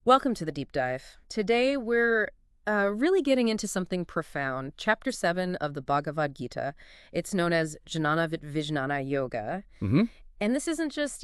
Welcome to the deep dive. Today we're really getting into something profound. Chapter 7 of the Bhagavad Gita. It's known as Jnana-Vijnana Yoga. Hmm. And this isn't just,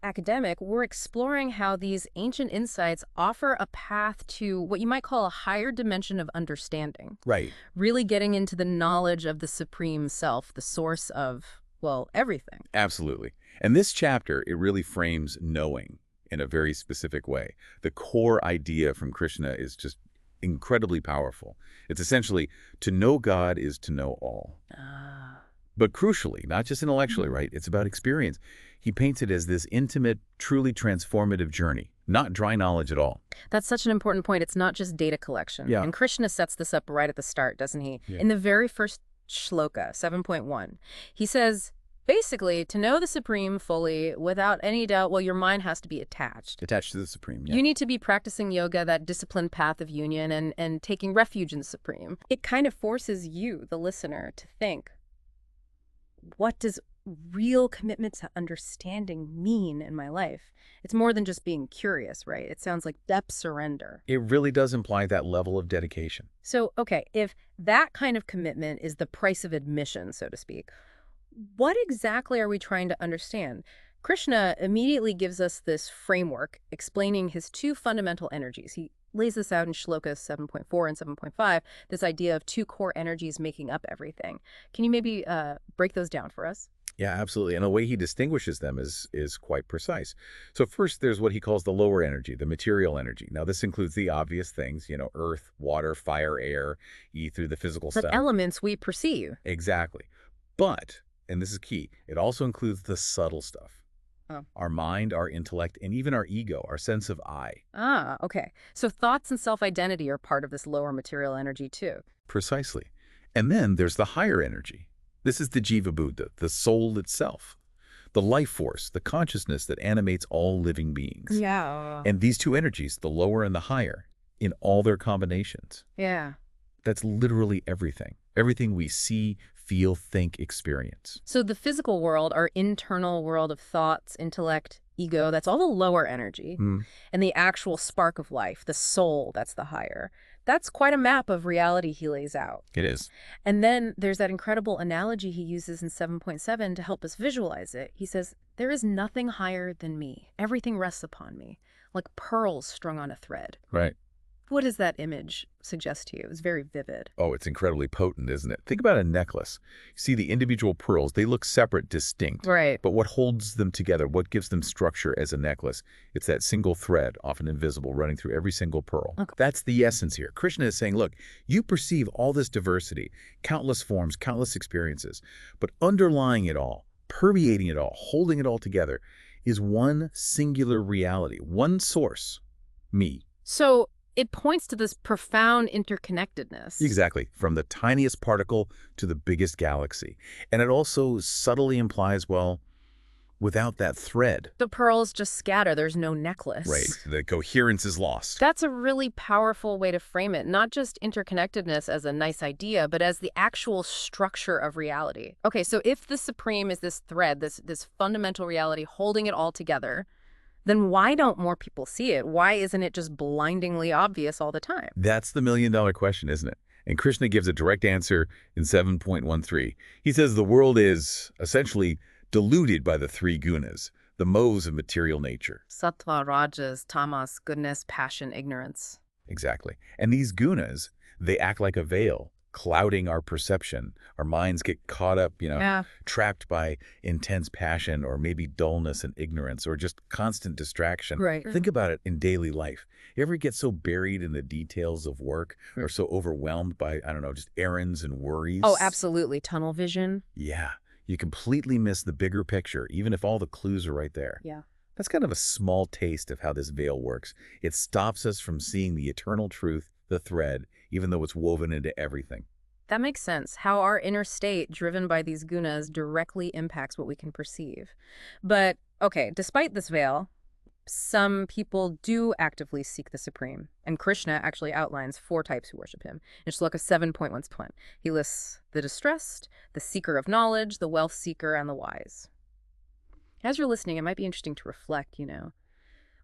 academic. We're exploring how these ancient insights offer a path to what you might call a higher dimension of understanding. Right. Really getting into the knowledge of the Supreme Self, the source of, well, everything. Absolutely. And this chapter, it really frames knowing in a very specific way. The core idea from Krishna is just incredibly powerful. It's essentially, to know God is to know all. Ah. But crucially, not just intellectually, right? It's about experience. He paints it as this intimate, truly transformative journey, not dry knowledge at all. That's such an important point. It's not just data collection. Yeah. And Krishna sets this up right at the start, doesn't he? Yeah. In the very first shloka, 7.1, he says, basically, to know the Supreme fully, without any doubt, well, your mind has to be attached. Attached to the Supreme, yeah. You need to be practicing yoga, that disciplined path of union, and taking refuge in the Supreme. It kind of forces you, the listener, to think, what does real commitment to understanding mean in my life? It's more than just being curious, right? It sounds like depth surrender. It really does imply that level of dedication. So, okay, if that kind of commitment is the price of admission, so to speak, what exactly are we trying to understand? Krishna immediately gives us this framework explaining his two fundamental energies. He lays this out in shlokas 7.4 and 7.5, this idea of two core energies making up everything. Can you maybe break those down for us? Yeah, absolutely. And the way he distinguishes them is quite precise. So first, there's what he calls the lower energy, the material energy. Now, this includes the obvious things, earth, water, fire, air, ether, the physical But stuff. elements we perceive. Exactly. But, and this is key, it also includes the subtle stuff. Oh. Our mind, our intellect, and even our ego, our sense of I. Ah, okay. So thoughts and self-identity are part of this lower material energy too. Precisely. And then there's the higher energy. This is the Jiva Buddha, the soul itself, the life force, the consciousness that animates all living beings. Yeah. And these two energies, the lower and the higher, in all their combinations, Yeah. that's literally everything. Everything we see, feel, think, experience. So the physical world, our internal world of thoughts, intellect, ego, that's all the lower energy. And the actual spark of life, the soul, that's the higher. That's quite a map of reality he lays out. It is. And then there's that incredible analogy he uses in 7.7 to help us visualize it. He says, there is nothing higher than me. Everything rests upon me, like pearls strung on a thread. Right. What does that image suggest to you? It's very vivid. Oh, it's incredibly potent, isn't it? Think about a necklace. You see the individual pearls, they look separate, distinct. Right. But what holds them together, what gives them structure as a necklace, it's that single thread, often invisible, running through every single pearl. Okay. That's the essence here. Krishna is saying, look, you perceive all this diversity, countless forms, countless experiences, but underlying it all, permeating it all, holding it all together, is one singular reality, one source, me. So it points to this profound interconnectedness. Exactly, from the tiniest particle to the biggest galaxy. And it also subtly implies, well, without that thread, The pearls just scatter. There's no necklace. right, the coherence is lost. That's a really powerful way to frame it. Not just interconnectedness as a nice idea, but as the actual structure of reality. Okay, so if the Supreme is this thread, this fundamental reality holding it all together, then why don't more people see it? Why isn't it just blindingly obvious all the time? That's the million-dollar question, isn't it? And Krishna gives a direct answer in 7.13. He says the world is essentially diluted by the three gunas, the modes of material nature. Sattva, rajas, tamas, goodness, passion, ignorance. Exactly. And these gunas, they act like a veil, clouding our perception. Our minds get caught up, trapped by intense passion or maybe dullness and ignorance or just constant distraction. Right. Think about it in daily life. You ever get so buried in the details of work or so overwhelmed by, I don't know, just errands and worries? Oh, absolutely. Tunnel vision. Yeah. You completely miss the bigger picture, even if all the clues are right there. Yeah. That's kind of a small taste of how this veil works. It stops us from seeing the eternal truth, the thread, even though it's woven into everything. That makes sense. How our inner state, driven by these gunas, directly impacts what we can perceive. But, okay, despite this veil, some people do actively seek the Supreme. And Krishna actually outlines 4 types who worship him. In Shloka 7.1, he lists the distressed, the seeker of knowledge, the wealth seeker, and the wise. As you're listening, it might be interesting to reflect,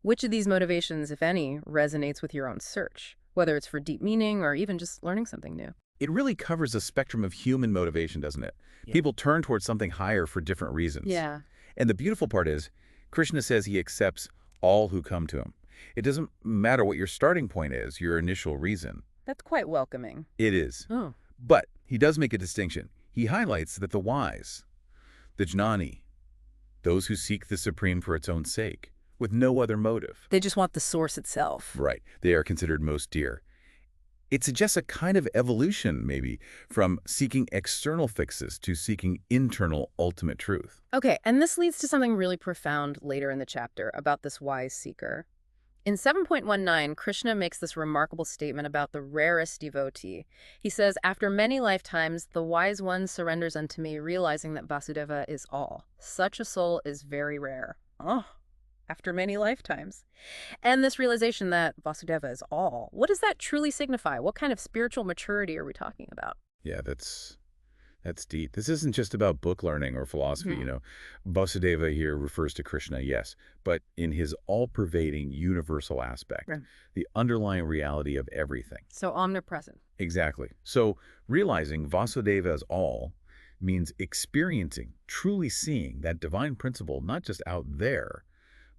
Which of these motivations, if any, resonates with your own search, whether it's for deep meaning or even just learning something new? It really covers a spectrum of human motivation, doesn't it? Yeah. People turn towards something higher for different reasons. Yeah. And the beautiful part is, Krishna says he accepts all who come to him. It doesn't matter what your starting point is, your initial reason. That's quite welcoming. It is. Oh. But he does make a distinction. He highlights that the wise, the jnani, those who seek the supreme for its own sake, with no other motive. They just want the source itself. Right. They are considered most dear. It suggests a kind of evolution, maybe, from seeking external fixes to seeking internal ultimate truth. Okay, and this leads to something really profound later in the chapter about this wise seeker. In 7.19, Krishna makes this remarkable statement about the rarest devotee. He says, "After many lifetimes, the wise one surrenders unto me, realizing that Vasudeva is all. Such a soul is very rare." Oh, after many lifetimes. And this realization that Vasudeva is all, what does that truly signify? What kind of spiritual maturity are we talking about? Yeah, that's deep. This isn't just about book learning or philosophy, Mhm. Vasudeva here refers to Krishna, yes, but in his all-pervading universal aspect, Right. the underlying reality of everything. So omnipresent. Exactly. So realizing Vasudeva as all means experiencing, truly seeing that divine principle not just out there,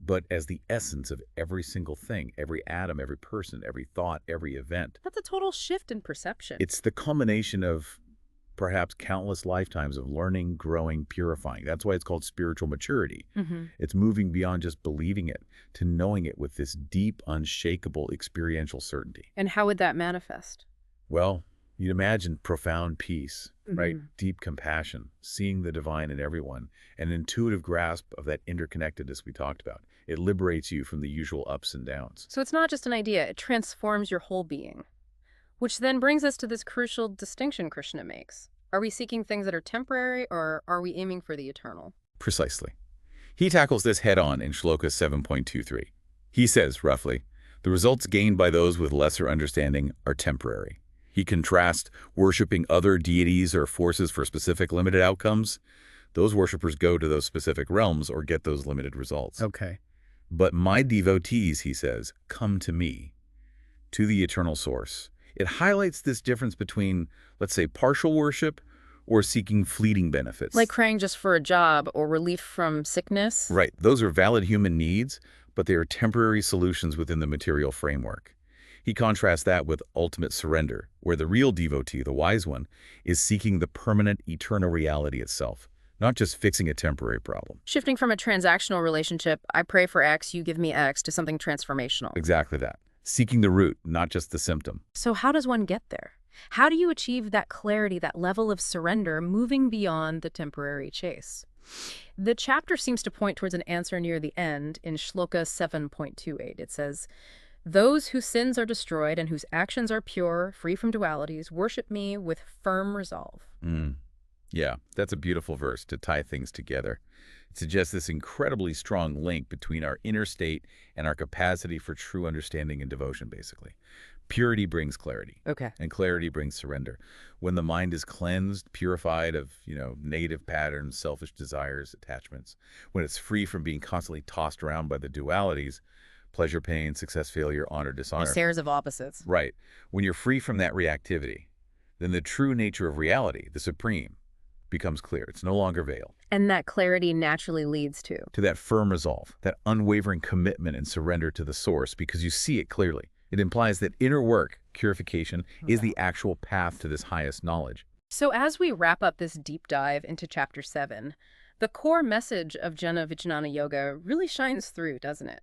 but as the essence of every single thing, every atom, every person, every thought, every event. That's a total shift in perception. It's the culmination of perhaps countless lifetimes of learning, growing, purifying. That's why it's called spiritual maturity. It's moving beyond just believing it to knowing it with this deep, unshakable experiential certainty. And how would that manifest? Well, you'd imagine profound peace, right? Mhm. Deep compassion, seeing the divine in everyone, an intuitive grasp of that interconnectedness we talked about. It liberates you from the usual ups and downs. So it's not just an idea, it transforms your whole being. Which then brings us to this crucial distinction Krishna makes. Are we seeking things that are temporary, or are we aiming for the eternal? Precisely. He tackles this head-on in Shloka 7.23. He says, roughly, the results gained by those with lesser understanding are temporary. He contrasts worshiping other deities or forces for specific limited outcomes. Those worshipers go to those specific realms or get those limited results. Okay. But my devotees, he says, come to me, to the eternal source. It highlights this difference between, let's say, partial worship or seeking fleeting benefits. Like praying just for a job or relief from sickness? Right. Those are valid human needs, but they are temporary solutions within the material framework. He contrasts that with ultimate surrender, where the real devotee, the wise one, is seeking the permanent, eternal reality itself, not just fixing a temporary problem. Shifting from a transactional relationship, I pray for X, you give me X, to something transformational. Exactly that. Seeking the root, not just the symptom. So how does one get there? How do you achieve that clarity, that level of surrender, moving beyond the temporary chase? The chapter seems to point towards an answer near the end in Shloka 7.28. It says, "Those whose sins are destroyed and whose actions are pure, free from dualities, worship me with firm resolve." Yeah, that's a beautiful verse to tie things together. It suggests this incredibly strong link between our inner state and our capacity for true understanding and devotion, basically. Purity brings clarity. Okay. And clarity brings surrender. When the mind is cleansed, purified of, negative patterns, selfish desires, attachments, when it's free from being constantly tossed around by the dualities, pleasure, pain, success, failure, honor, dishonor. Pairs of opposites. Right. When you're free from that reactivity, then the true nature of reality, the supreme, becomes clear. It's no longer veiled. And that clarity naturally leads To that firm resolve, that unwavering commitment and surrender to the source because you see it clearly. It implies that inner work, purification, is the actual path to this highest knowledge. So as we wrap up this deep dive into Chapter 7, the core message of Jnana-Vijnana Yoga really shines through, doesn't it?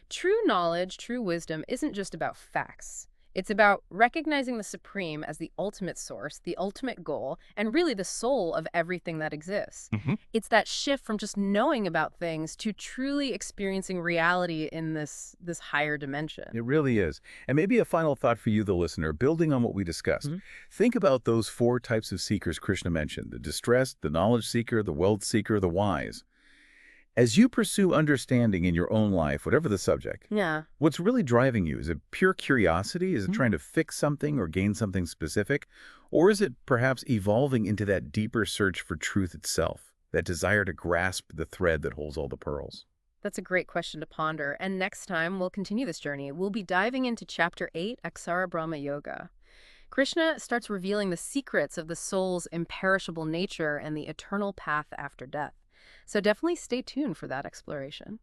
True knowledge, true wisdom isn't just about facts. It's about recognizing the supreme as the ultimate source, the ultimate goal, and really the soul of everything that exists. It's that shift from just knowing about things to truly experiencing reality in this higher dimension. It really is. And maybe a final thought for you, the listener, building on what we discussed. Think about those 4 types of seekers Krishna mentioned: the distressed, the knowledge seeker, the wealth seeker, the wise. As you pursue understanding in your own life, whatever the subject, Yeah. what's really driving you? Is it pure curiosity? Is it trying to fix something or gain something specific? Or is it perhaps evolving into that deeper search for truth itself, that desire to grasp the thread that holds all the pearls? That's a great question to ponder. And next time, we'll continue this journey. We'll be diving into Chapter 8, Aksara Brahma Yoga. Krishna starts revealing the secrets of the soul's imperishable nature and the eternal path after death. So definitely stay tuned for that exploration.